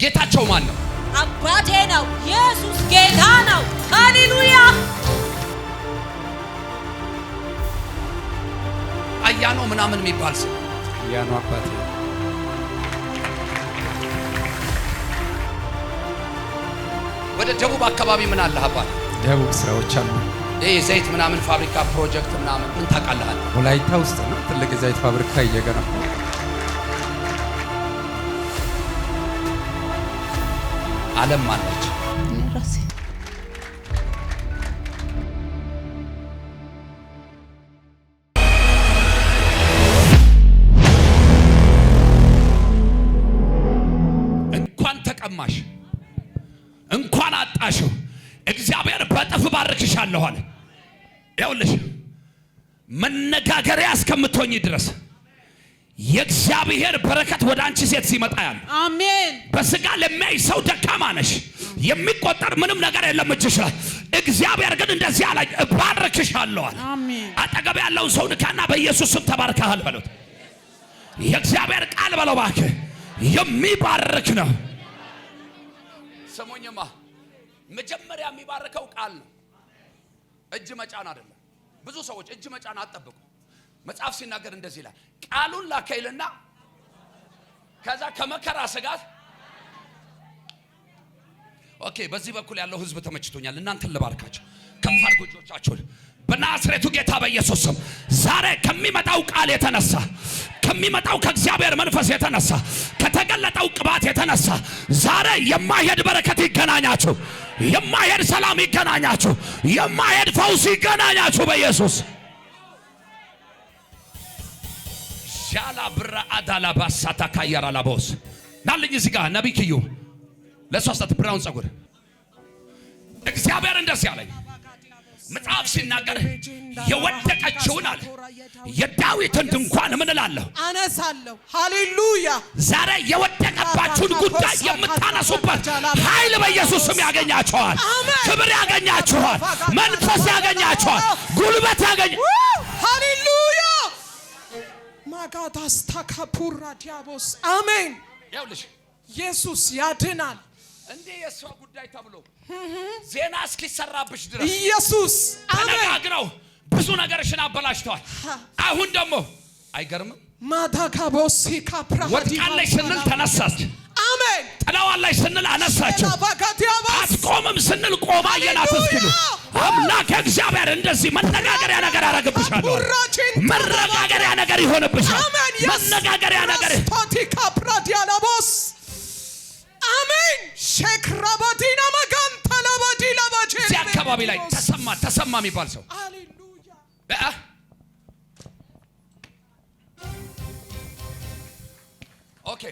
ጌታቸው ማን ነው? አባቴ ነው። ኢየሱስ ጌታ ነው። ሃሌሉያ። አያኖ ምናምን የሚባል ሰው አያኖ አባቴ ወደ ደቡብ አካባቢ ምን አለ አባቴ? ደቡብ ስራዎች አሉ። ዘይት ምናምን ፋብሪካ ፕሮጀክት ምናምን ምን ታውቃለህ? ወላይታ ውስጥ ነው ትልቅ ዘይት ፋብሪካ እየገነቡ ዓለም ማለች ራሴ እንኳን ተቀማሽ እንኳን አጣሽው እግዚአብሔር በጥፍ ባርክሻለሁ አለ። ይኸውልሽ መነጋገሪያ እስከምትሆኚ ድረስ የእግዚአብሔር በረከት ወደ አንቺ ሴት ሲመጣ ያለ አሜን። በስጋ ለሚያይ ሰው ደካማ ነሽ፣ የሚቆጠር ምንም ነገር የለም እጅሽ ላይ። እግዚአብሔር ግን እንደዚህ አለ፣ እባርክሻለሁ አለ። አሜን። አጠገብ ያለውን ሰው ንካና በኢየሱስ ስም ተባርከሃል በሉት። የእግዚአብሔር ቃል በለው እባክህ የሚባርክ ነው። ስሙኝማ መጀመሪያ የሚባርከው ቃል ነው፣ እጅ መጫን አይደለም። ብዙ ሰዎች እጅ መጫን አትጠብቁ። መጽሐፍ ሲናገር እንደዚህ ይላል፣ ቃሉን ላከይልና ከዛ ከመከራ ስጋት ኦኬ። በዚህ በኩል ያለው ህዝብ ተመችቶኛል። እናንተን ልባርካችሁ። ከፍ አድርጉ እጆቻችሁን። በናዝሬቱ ጌታ በኢየሱስ ስም ዛሬ ከሚመጣው ቃል የተነሳ ከሚመጣው ከእግዚአብሔር መንፈስ የተነሳ ከተገለጠው ቅባት የተነሳ ዛሬ የማይሄድ በረከት ይገናኛችሁ፣ የማይሄድ ሰላም ይገናኛችሁ፣ የማይሄድ ፈውስ ይገናኛችሁ በኢየሱስ ሻላ ብራ አዳላ ባሳታ ካያራ ላቦስ ናልኝ። እዚህ ጋር ነቢይ ክዩ ለሶስት ብራውን ጸጉር እግዚአብሔር እንደዚህ ያለኝ መጽሐፍ ሲናገር የወደቀችውን አለ የዳዊትን ድንኳን ምን እላለሁ አነሳለሁ። ሃሌሉያ። ዛሬ የወደቀባችሁን ጉዳይ የምታነሱበት ኃይል በኢየሱስ ስም ያገኛችኋል። ክብር ያገኛችኋል። መንፈስ ያገኛችኋል። ጉልበት ያገኛ ሃሌሉያ። ማጋዳስ ታካፑራ ዲያቦስ አሜን። ይኸውልሽ ኢየሱስ ያድናል። እንዴ የሷ ጉዳይ ተብሎ ዜና እስኪሰራብሽ ድረስ ኢየሱስ አሜን ተነጋግረው ብዙ ነገርሽን አበላሽተዋል። አሁን ደግሞ አይገርምም? ማታካቦሲ ካፕራ ወድቃለች ስንል ተነሳች። አሜን። ጥለዋለች ስንል አነሳችው። ባጋዲያቦስ አትቆምም ስንል ቆማ የናት እስኪሉ አምላክ እግዚአብሔር እንደዚህ መነጋገሪያ ነገር አረግብሻለሁ። መነጋገሪያ ነገር ይሆንብሻል። መነጋገሪያ ነገር ስቶቲካ ፕራዲያላቦስ አሜን። ሼክራባዲና ማጋንታ ለባዲላ ባጄ እዚህ አካባቢ ላይ ተሰማ የሚባል ሰው ሃሌሉያ። ኦኬ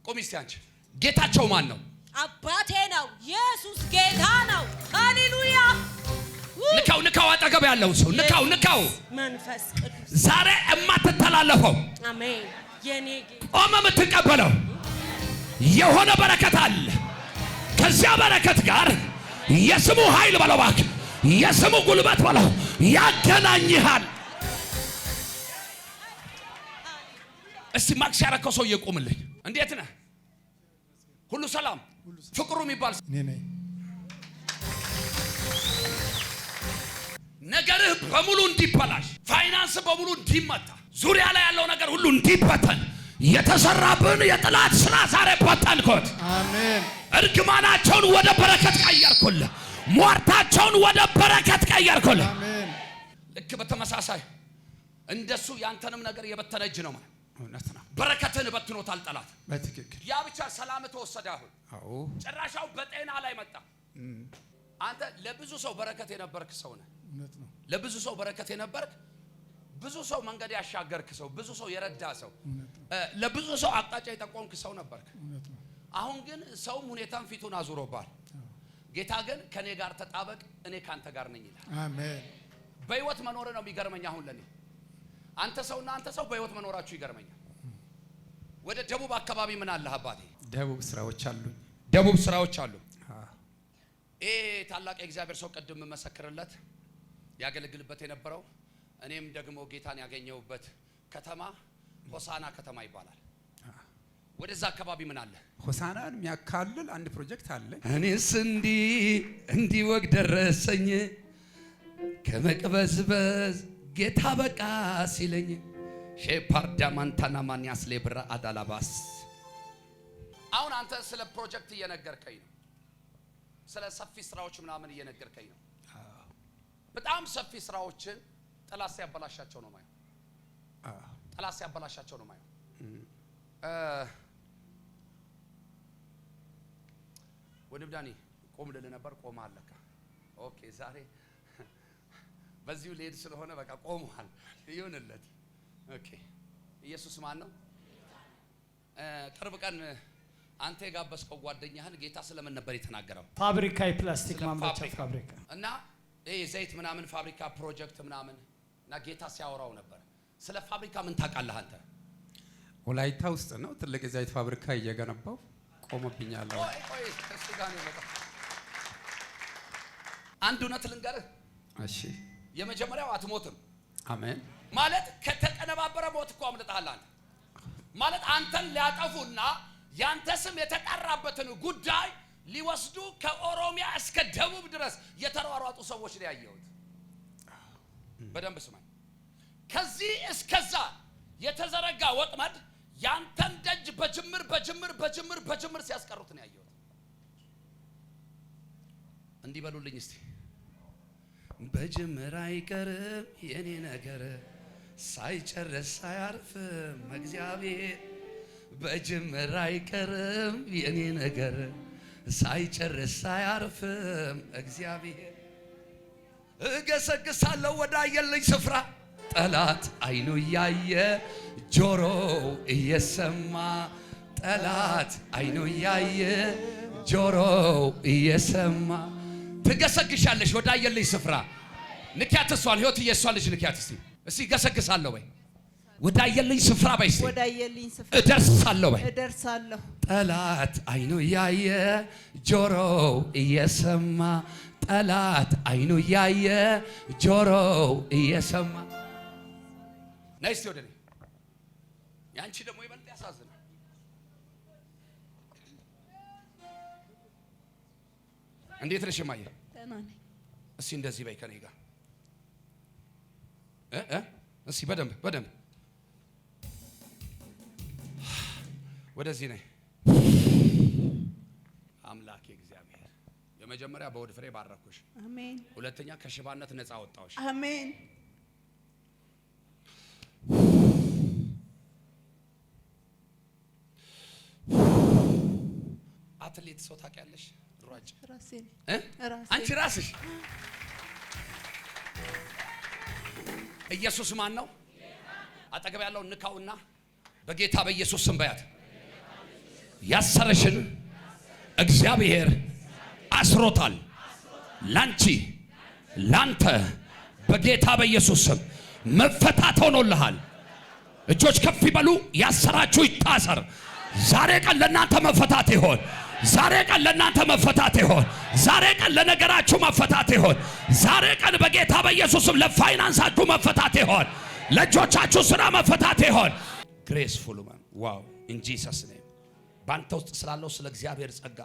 ቁሚ እስቲ አንቺ። ጌታቸው ማን ነው? አባቴ ነው። ኢየሱስ ጌታ ነው። ሃሌሉያ። ንካው አጠገብ ያለው ሰው ንካው። መንፈስ ቅዱስ ዛሬ እማትተላለፈው አሜን። የኔ ጌታ ቆመ የምትቀበለው የሆነ በረከት አለ። ከዚያ በረከት ጋር የስሙ ኃይል በለው እባክህ፣ የስሙ ጉልበት በለው ያገናኝሃል። እስቲ ማክስ ያረከው ሰው እየቆምልኝ። እንዴት ነህ? ሁሉ ሰላም? ፍቅሩ የሚባል ነገርህ በሙሉ እንዲበላሽ፣ ፋይናንስ በሙሉ እንዲመታ፣ ዙሪያ ላይ ያለው ነገር ሁሉ እንዲበተን የተሰራብን የጥላት ስራ ዛሬ በተንኮት አሜን። እርግማናቸውን ወደ በረከት ቀየርኩልህ። ሟርታቸውን ወደ በረከት ቀየርኩልህ። አሜን። ልክ በተመሳሳይ እንደሱ ያንተንም ነገር የበተነ እጅ ነው ማለት እውነት ነው። በረከትን በትኖታል ጠላት። በትክክል ያ ብቻ ሰላም ተወሰደ። አሁን አዎ ጭራሻው በጤና ላይ መጣ። አንተ ለብዙ ሰው በረከት የነበርክ ሰው ነህ። እውነት ነው። ለብዙ ሰው በረከት የነበርክ ብዙ ሰው መንገድ ያሻገርክ ሰው፣ ብዙ ሰው የረዳ ሰው፣ ለብዙ ሰው አቅጣጫ የጠቆምክ ሰው ነበርክ። አሁን ግን ሰውም ሁኔታም ፊቱን አዙሮባል። ጌታ ግን ከኔ ጋር ተጣበቅ እኔ ካንተ ጋር ነኝ ይላል። አሜን። በህይወት መኖር ነው የሚገርመኝ። አሁን ለኔ አንተ ሰው በህይወት መኖራችሁ ይገርመኛል። ወደ ደቡብ አካባቢ ምን አለ አባቴ? ደቡብ ስራዎች አሉ። ደቡብ ስራዎች አሉ። ታላቅ የእግዚአብሔር ሰው ቀድም መሰክርለት ያገለግልበት የነበረው እኔም ደግሞ ጌታን ያገኘውበት ከተማ ሆሳና ከተማ ይባላል። ወደዛ አካባቢ ምን አለ? ሆሳናን የሚያካልል አንድ ፕሮጀክት አለ። እኔስ እንዲህ ወግ ደረሰኝ ከመቅበዝበዝ ጌታ በቃ ሲለኝ ሼፓርዳ ማንታና ማንያስ ሌብራ አዳላባስ። አሁን አንተ ስለ ፕሮጀክት እየነገርከኝ ነው። ስለ ሰፊ ስራዎች ምናምን እየነገርከኝ ነው። በጣም ሰፊ ስራዎችን ጠላት ሲያበላሻቸው ነው ማየው። ጠላት ሲያበላሻቸው ነው ማየው። ወንድም ዳኒ ቆም ልል ነበር፣ ቆም አለካ። ኦኬ ዛሬ በዚሁ ሊሄድ ስለሆነ በቃ ቆሟል። ይሁንለት። ኦኬ ኢየሱስ ማን ነው? ቅርብ ቀን አንተ የጋበዝከው ጓደኛህን ጌታ ስለምን ነበር የተናገረው? ፋብሪካ የፕላስቲክ ማምረቻ ፋብሪካ እና ይሄ ዘይት ምናምን ፋብሪካ ፕሮጀክት ምናምን እና ጌታ ሲያወራው ነበር። ስለ ፋብሪካ ምን ታውቃለህ አንተ? ወላይታ ውስጥ ነው ትልቅ የዘይት ፋብሪካ እየገነባው ቆሞብኛል። ቆይ እሱ ጋር ነው የመጣው። አንድ እውነት ልንገርህ። እሺ የመጀመሪያው አትሞትም። አሜን። ማለት ከተቀነባበረ ሞት እኮ አምልጠሃል አንተ። ማለት አንተን ሊያጠፉና ያንተ ስም የተጠራበትን ጉዳይ ሊወስዱ ከኦሮሚያ እስከ ደቡብ ድረስ የተሯሯጡ ሰዎች ላይ ያየሁት። በደንብ ስማኝ። ከዚህ እስከዛ የተዘረጋ ወጥመድ ያንተን ደጅ በጅምር ሲያስቀሩት ነው ያየሁት። እንዲህ በሉልኝ እስቲ። በጅምር አይቀርም የኔ ነገር ሳይጨርስ አያርፍም እግዚአብሔር። በጅምር አይቀርም የኔ ነገር ሳይጨርስ አያርፍም እግዚአብሔር። እገሰግሳለሁ ወዳየልኝ ስፍራ ጠላት አይኑ እያየ ጆሮው እየሰማ ጠላት አይኑ እያየ ጆሮው እየሰማ ትገሰግሻለሽ ወዳየልኝ ስፍራ። ንኪያት እሷን ህይወት እየሷ ልጅ ንኪያት እስቲ ገሰግሳለሁ በይ ወዳየልኝ ስፍራ በይ እስቲ ወዳየልኝ ስፍራ እደርሳለሁ በይ እደርሳለሁ። ጠላት አይኑ እያየ ጆሮው እየሰማ ጠላት አይኑ እያየ ጆሮው እየሰማ። ነይ እስቲ ወደ እኔ። ያንቺ ደግሞ ይበልጥ ያሳዝናል። እንዴት ነሽ እማዬ? ደህና ነኝ። እስቲ እንደዚህ በይ ከኔ ጋር እስቲ በደንብ ወደዚህ ነይ። አምላኬ እግዚአብሔር የመጀመሪያ በሆድ ፍሬ ባረኩሽ። አሜን። ሁለተኛ ከሽባነት ነፃ አወጣሁሽ። አሜን። አትሌት ሰው ታውቂያለሽ? ሯጭ ራሴ አንቺ ራስሽ። ኢየሱስ ማን ነው? አጠገብ ያለው ንካውና በጌታ በኢየሱስ ስም በያት። ያሰረሽን እግዚአብሔር አስሮታል። ላንቺ ላንተ በጌታ በኢየሱስ ስም መፈታት ሆኖልሃል። እጆች ከፍ ይበሉ። ያሰራችሁ ይታሰር። ዛሬ ቀን ለእናንተ መፈታት ይሆን። ዛሬ ቀን ለእናንተ መፈታት ይሆን። ዛሬ ቀን ለነገራችሁ መፈታት ይሆን። ዛሬ ቀን በጌታ በኢየሱስም ለፋይናንሳችሁ መፈታት ይሆን። ለእጆቻችሁ ስራ መፈታት ይሆን። ግሬስፉል ማን ዋው ኢን ጂሰስ ኔም። ባንተ ውስጥ ስላለው ስለ እግዚአብሔር ጸጋ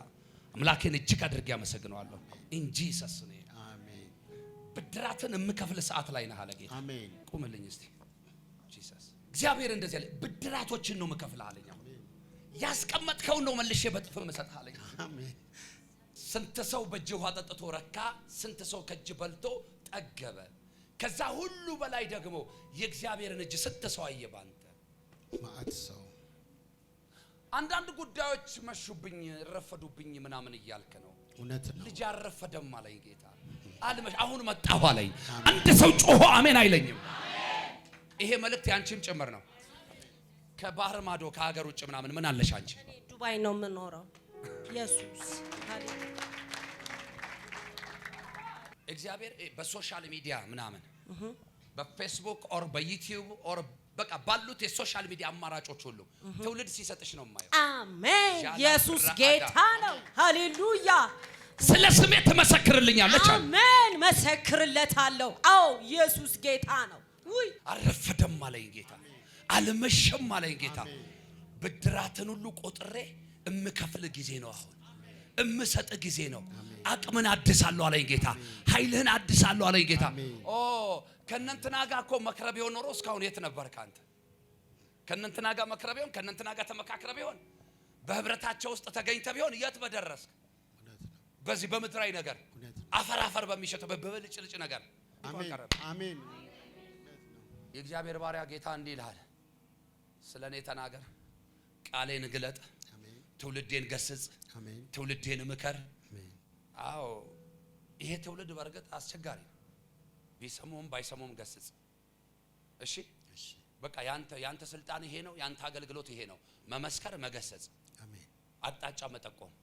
አምላኬን እጅግ አድርጌ አመሰግነዋለሁ። ኢን ጂሰስ ኔም አሜን። ብድራትን የምከፍል ሰዓት ላይ ነህ አለ ጌታ። አሜን። ቁምልኝ እስቲ ጂሰስ። እግዚአብሔር እንደዚህ ያለ ብድራቶችን ነው የምከፍልህ አለኝ። ያስቀመጥከው ነው መልሼ በጥፍ መሰጥህ አለኝ። አሜን። ስንት ሰው በእጅ ውሃ ጠጥቶ ረካ፣ ስንት ሰው ከእጅ በልቶ ጠገበ። ከዛ ሁሉ በላይ ደግሞ የእግዚአብሔርን እጅ ስንት ሰው አየ ባንተ ማዕት ሰው። አንዳንድ ጉዳዮች መሹብኝ፣ ረፈዱብኝ ምናምን እያልክ ነው። እውነት ነው። ልጅ አልረፈደም አለኝ ጌታ። አልመሽ አሁን መጣሁ አለኝ። አንድ ሰው ጮሆ አሜን አይለኝም። ይሄ መልእክት ያንቺም ጭምር ነው። ከባህር ማዶ ከሀገር ውጭ ምናምን ምን አለሽ አንቺ? ዱባይ ነው የምኖረው። ኢየሱስ እግዚአብሔር በሶሻል ሚዲያ ምናምን በፌስቡክ ኦር በዩቲዩብ ኦር በቃ ባሉት የሶሻል ሚዲያ አማራጮች ሁሉ ትውልድ ሲሰጥሽ ነው የማየው። አሜን። ኢየሱስ ጌታ ነው። ሃሌሉያ። ስለ ስሜ ትመሰክርልኛለች። አሜን። መሰክርለታለሁ። አዎ ኢየሱስ ጌታ ነው። ውይ አልረፈደም አለኝ ጌታ። አልመሸም አለኝ ጌታ። ብድራትን ሁሉ ቆጥሬ እምከፍል ጊዜ ነው አሁን እምሰጥ ጊዜ ነው አቅምን አድሳለሁ አለኝ ጌታ ኃይልህን አድሳለሁ አለኝ ጌታ ኦ ከነንትና ጋር እኮ መክረብ ቢሆን ኖሮ እስካሁን የት ነበርክ አንተ ከነንትና ጋር መክረብ ቢሆን ከነንትና ጋር ተመካክረብ ቢሆን በህብረታቸው ውስጥ ተገኝተ ቢሆን የት በደረስክ በዚህ በምድራዊ ነገር አፈራፈር በሚሸተው በብልጭልጭ ነገር አሜን የእግዚአብሔር ባሪያ ጌታ እንዲህ ይልሃል ስለኔ ተናገር ቃሌን ግለጥ ትውልዴን ገስጽ ትውልዴን ምከር አዎ ይሄ ትውልድ በርግጥ አስቸጋሪ ነው ቢሰሙም ባይሰሙም ገስጽ እሺ በቃ ያንተ ስልጣን ይሄ ነው ያንተ አገልግሎት ይሄ ነው መመስከር መገሰጽ አሜን አጣጫ መጠቆም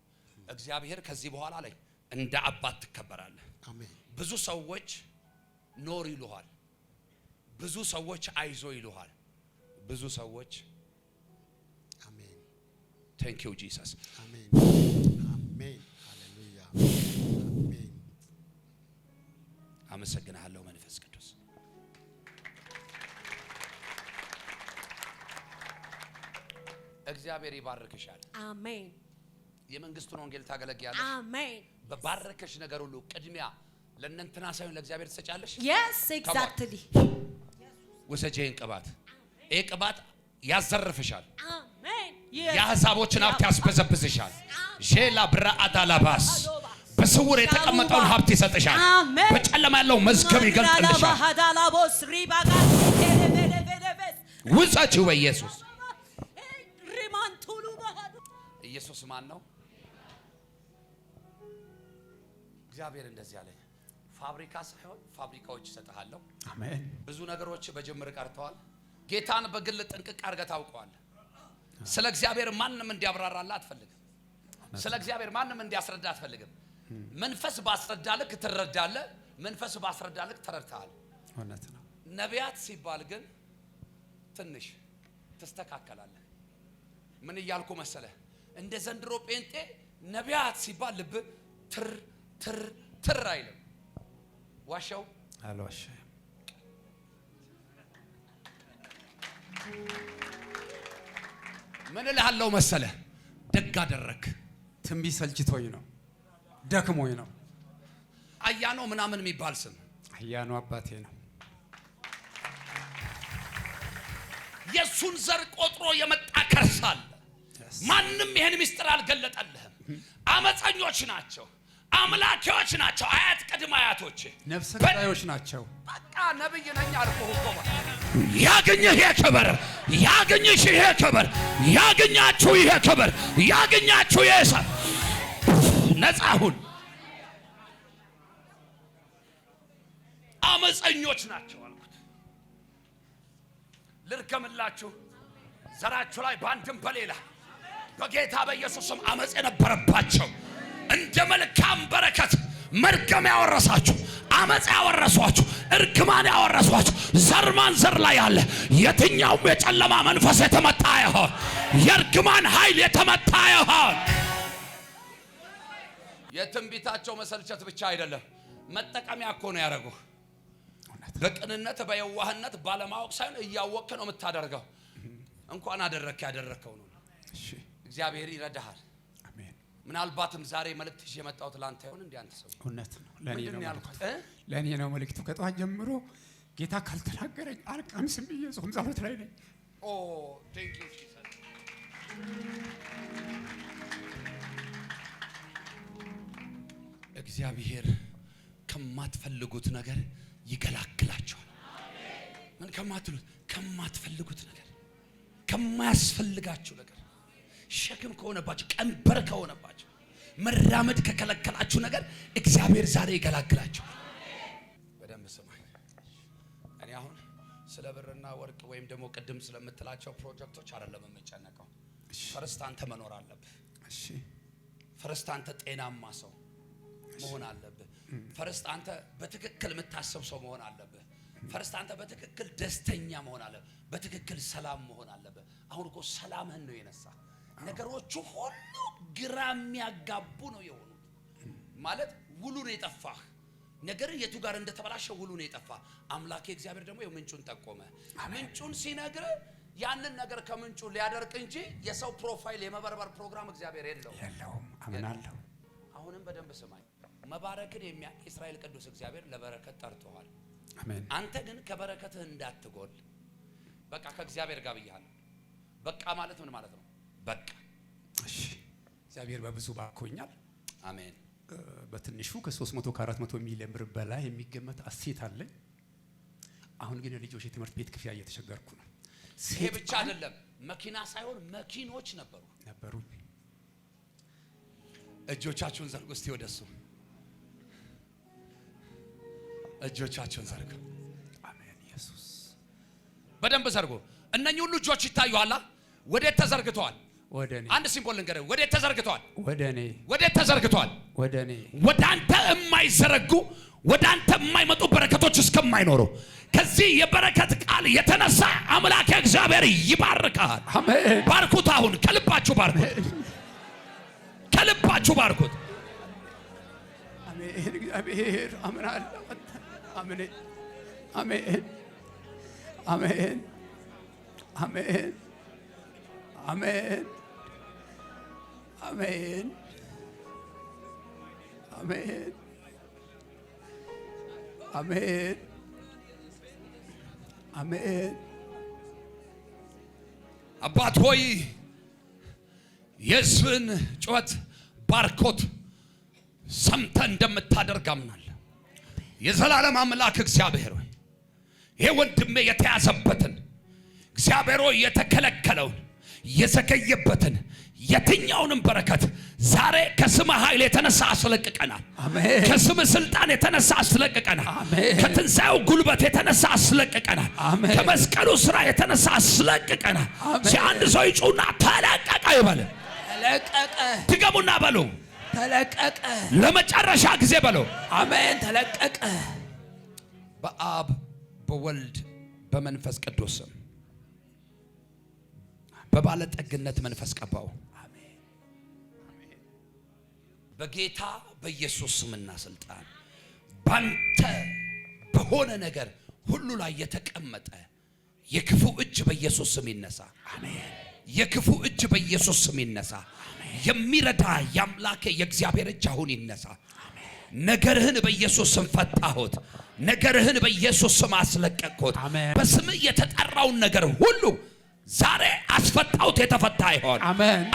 እግዚአብሔር ከዚህ በኋላ ላይ እንደ አባት ትከበራለህ አሜን ብዙ ሰዎች ኖር ይሉሃል ብዙ ሰዎች አይዞ ይሉሃል ብዙ ሰዎች አሜን ታንክ ዩ ጂሰስ አሜን አሜን ሃሌሉያ አሜን አመሰግናለሁ መንፈስ ቅዱስ እግዚአብሔር ይባርክሻል አሜን የመንግስቱን ወንጌል ታገለግያለሽ አሜን በባረከሽ ነገር ሁሉ ቅድሚያ ለእነንትና ሳይሆን ለእግዚአብሔር ትሰጫለሽ yes exactly ወሰጄን ቅባት ይሄ ቅባት ያዘርፍሻል አሜን የአሕዛቦችን ሀብት ያስበዘብዝሻል ጄላ ብራአዳ ላባስ በስውር የተቀመጠውን ሀብት ይሰጥሻል በጨለማ ያለው መዝገብ ይገልጥልሻል ውሰጂው በኢየሱስ ኢየሱስ ማን ነው እግዚአብሔር እንደዚህ አለኝ ፋብሪካ ሳይሆን ፋብሪካዎች ይሰጣሃለሁ አሜን ብዙ ነገሮች በጅምር ቀርተዋል ጌታን በግል ጥንቅቅ አድርገህ ታውቀዋለህ ስለ እግዚአብሔር ማንንም እንዲያብራራልህ አትፈልግም ስለ እግዚአብሔር ማንንም እንዲያስረዳ አትፈልግም መንፈስ ባስረዳልህ ትረዳለህ መንፈስ ባስረዳልህ ተረድተሃል እውነት ነው ነቢያት ሲባል ግን ትንሽ ተስተካከላለህ ምን ይያልኩ መሰለህ እንደ ዘንድሮ ጴንጤ ነቢያት ሲባል ልብ ትር አይልም ዋሻው አልዋሻም ምን እልሃለሁ መሰለህ ደግ አደረክ ትንቢት ሰልችቶኝ ነው ደክሞኝ ነው አያኖ ምናምን የሚባል ስም አያኖ አባቴ ነው የሱን ዘር ቆጥሮ የመጣ ከርሳል ማንንም ይሄን ምስጢር አልገለጠልህም አመፀኞች ናቸው አምላኪዎች ናቸው አያት ቅድመ አያቶች ነፍሰ ገዳዮች ናቸው በቃ ነብይ ነኝ አልኩህ እኮ ያገኘህ ይሄ ክብር ያገኘሽ ይሄ ክብር ያገኛችሁ ይሄ ክብር ያገኛችሁ ይሄ ነፃ ሁን አመፀኞች ናቸው አልኩት ልርከምላችሁ ዘራችሁ ላይ ባንድም በሌላ በጌታ በኢየሱስም አመጽ የነበረባቸው እንደ መልካም በረከት መርገም ያወረሳችሁ አመጽ ያወረሷችሁ እርግማን ያወረሷችሁ ዘርማን ዘር ላይ ያለ የትኛውም የጨለማ መንፈስ የተመታ ይሁን የእርግማን ኃይል የተመታ ይሁን የትንቢታቸው መሰልቸት ብቻ አይደለም መጠቀሚያ እኮ ነው ያደረጉ በቅንነት በየዋህነት ባለማወቅ ሳይሆን እያወቅህ ነው የምታደርገው እንኳን አደረክ ያደረከው ነው እሺ እግዚአብሔር ይረዳሃል አሜን ምናልባትም ዛሬ መልእክት ይዤ የመጣሁት ላንተ ይሁን እንዴ አንተ ሰው እውነት ነው ለኔ ነው መልእክቱ ከጧት ጀምሮ ጌታ ካልተናገረኝ አልቀምስም ብዬ ጾም ጸሎት ላይ ነኝ ኦ ቴንክ ዩ ጂሰስ እግዚአብሔር ከማትፈልጉት ነገር ይገላግላችኋል ምን ከማትፈልጉት ነገር ከማያስፈልጋችሁ ነገር ሸክም ከሆነባችሁ ቀንበር ከሆነባችሁ መራመድ ከከለከላችሁ ነገር እግዚአብሔር ዛሬ ይገላግላችኋል በደንብ ስማኝ እኔ አሁን ስለ ብርና ወርቅ ወይም ደግሞ ቅድም ስለምትላቸው ፕሮጀክቶች አይደለም የምጨነቀው ፈርስት አንተ መኖር አለብህ እሺ ፈርስት አንተ ጤናማ ሰው መሆን አለብህ ፈርስት አንተ በትክክል የምታስብ ሰው መሆን አለብህ ፈርስት አንተ በትክክል ደስተኛ መሆን አለብህ በትክክል ሰላም መሆን አለብህ አሁን እኮ ሰላምህን ነው የነሳ ነገሮቹ ሁሉ ግራ የሚያጋቡ ነው የሆኑት ማለት ውሉ ነው የጠፋህ ነገር የቱ ጋር እንደተበላሸ ውሉ ነው የጠፋ አምላኬ እግዚአብሔር ደግሞ ምንጩን ጠቆመ ምንጩን ሲነግር ያንን ነገር ከምንጩ ሊያደርቅ እንጂ የሰው ፕሮፋይል የመበርበር ፕሮግራም እግዚአብሔር የለውም። አምናለሁ። አሁንም በደንብ ስማኝ። መባረክን የሚያውቅ እስራኤል ቅዱስ እግዚአብሔር ለበረከት ጠርቶሃል። አሜን። አንተ ግን ከበረከትህ እንዳትጎል በቃ ከእግዚአብሔር ጋር ብያለሁ። በቃ ማለት ምን ማለት ነው? በቃ እሺ። እግዚአብሔር በብዙ ባርኮኛል። አሜን። በትንሹ ከ300 ከ400 ሚሊዮን ብር በላይ የሚገመት አሴት አለኝ። አሁን ግን የልጆች የትምህርት ቤት ክፍያ እየተቸገርኩ ነው። ይሄ ብቻ አይደለም፣ መኪና ሳይሆን መኪኖች ነበሩ። እጆቻችሁን ዘርጉ እስቲ ወደሱ። እጆቻችሁን ዘርጉ። አሜን። ኢየሱስ በደንብ ዘርጉ። እነኚህ ሁሉ እጆች ይታዩዋላ? ወዴት ተዘርግተዋል? ወደኔ። አንድ ሲምቦል ልንገርህ። ወዴት ተዘርግተዋል? ወደኔ። ወዴት ተዘርግተዋል? ወደኔ። ወደ አንተ የማይዘረጉ ወደ አንተ የማይመጡ በረከቶች እስከማይኖሩ ከዚህ የበረከት ቃል የተነሳ አምላክ እግዚአብሔር ይባርካል። አሜን። ባርኩት። አሁን ከልባችሁ ባርኩት። ከልባችሁ ባርኩት። አሜን። እግዚአብሔር አምናለሁ። አሜን። አሜን። አሜን። አሜን። አሜን። አሜን። አሜን። አሜን። አሜን። አባት ሆይ የሕዝብን ጩኸት ባርኮት ሰምተህ እንደምታደርግ አምናለሁ። የዘላለም አምላክ እግዚአብሔር ሆይ ይሄ ወንድሜ የተያዘበትን እግዚአብሔር ሆይ የተከለከለውን የዘገየበትን የትኛውንም በረከት ዛሬ ከስም ኃይል የተነሳ አስለቅቀናል። አሜን። ከስም ስልጣን የተነሳ አስለቅቀናል። አሜን። ከትንሣኤው ጉልበት የተነሳ አስለቅቀናል። አሜን። ከመስቀሉ ስራ የተነሳ አስለቅቀናል። አንድ ሰው ይጩና ተለቀቀ ይበል። ተለቀቀ። ድገሙና በሉ። ተለቀቀ። ለመጨረሻ ጊዜ በሉ። አሜን። ተለቀቀ። በአብ በወልድ በመንፈስ ቅዱስ ስም በባለጠግነት መንፈስ ቀባው። በጌታ በኢየሱስ ስምና ስልጣን ባንተ በሆነ ነገር ሁሉ ላይ የተቀመጠ የክፉ እጅ በኢየሱስ ስም ይነሳ። አሜን። የክፉ እጅ በኢየሱስ ስም ይነሳ። የሚረዳ የአምላኬ የእግዚአብሔር እጅ አሁን ይነሳ። ነገርህን በኢየሱስ ስም ፈታሁት። ነገርህን በኢየሱስ ስም አስለቀቅሁት። በስም የተጠራውን ነገር ሁሉ ዛሬ አስፈታሁት፣ የተፈታ ይሆን።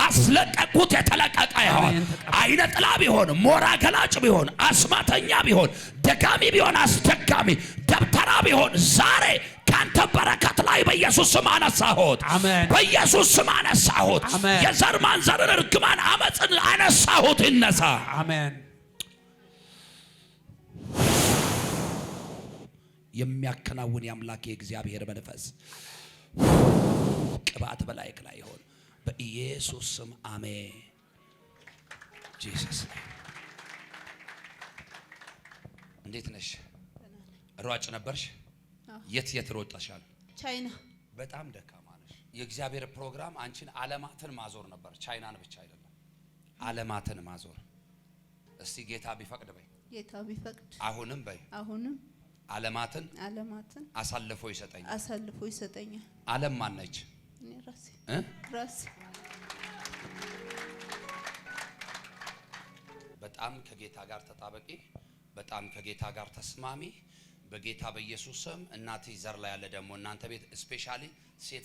አስለቀቅሁት፣ የተለቀቀ ይሆን። አይነ ጥላ ቢሆን፣ ሞራ ገላጭ ቢሆን፣ አስማተኛ ቢሆን፣ ደጋሚ ቢሆን፣ አስደጋሚ ደብተራ ቢሆን ዛሬ ካንተ በረከት ላይ በኢየሱስ ስም አነሳሁት። በኢየሱስ ስም አነሳሁት። የዘር ማንዘርን እርግማን አመፅን አነሳሁት። ይነሳ። አሜን። የሚያከናውን የአምላክ የእግዚአብሔር መንፈስ ቅባት በላይክ ላይ ይሆን በኢየሱስ ስም አሜን። ጂሰስ እንዴት ነሽ? ሯጭ ነበርሽ? የት ሮጠሻል? ቻይና። በጣም ደካማ ነሽ። የእግዚአብሔር ፕሮግራም አንቺን ዓለማትን ማዞር ነበር። ቻይናን ብቻ አይደለም፣ ዓለማትን ማዞር። እስቲ ጌታ ቢፈቅድ በይ። ጌታ ቢፈቅድ አሁንም በይ። አሁንም ዓለማትን አሳልፎ ይሰጠኛል። ዓለም ማን ነች? እኔ ራሴ። በጣም ከጌታ ጋር ተጣበቂ። በጣም ከጌታ ጋር ተስማሚ። በጌታ በኢየሱስ ስም እናትሽ ዘር ላይ ያለ ደግሞ እናንተ ቤት ስፔሻሊ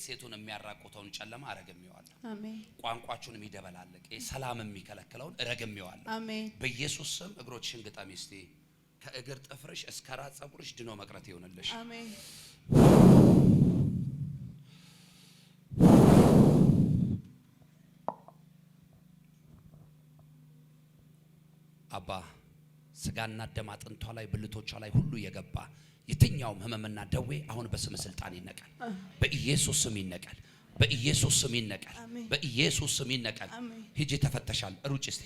ሴቱን የሚያራቁተውን ጨለማ ረግሜዋለሁ። አሜን። ቋንቋችሁን የሚደበላልቅ ሰላም የሚከለክለውን ረግሜዋለሁ። አሜን። በኢየሱስ ስም እግሮችሽን ግጠሚ እስቲ። ከእግር ጥፍርሽ እስከ ራስ ፀጉርሽ ድኖ መቅረት ይሆንልሽ። አሜን። አባ ስጋና ደም አጥንቷ ላይ ብልቶቿ ላይ ሁሉ የገባ የትኛውም ህመምና ደዌ አሁን በስም ስልጣን ይነቀል። በኢየሱስ ስም ይነቀል። በኢየሱስ ስም ይነቀል። በኢየሱስ ስም ይነቀል። ሂጂ ተፈተሻል። ሩጭ እስቲ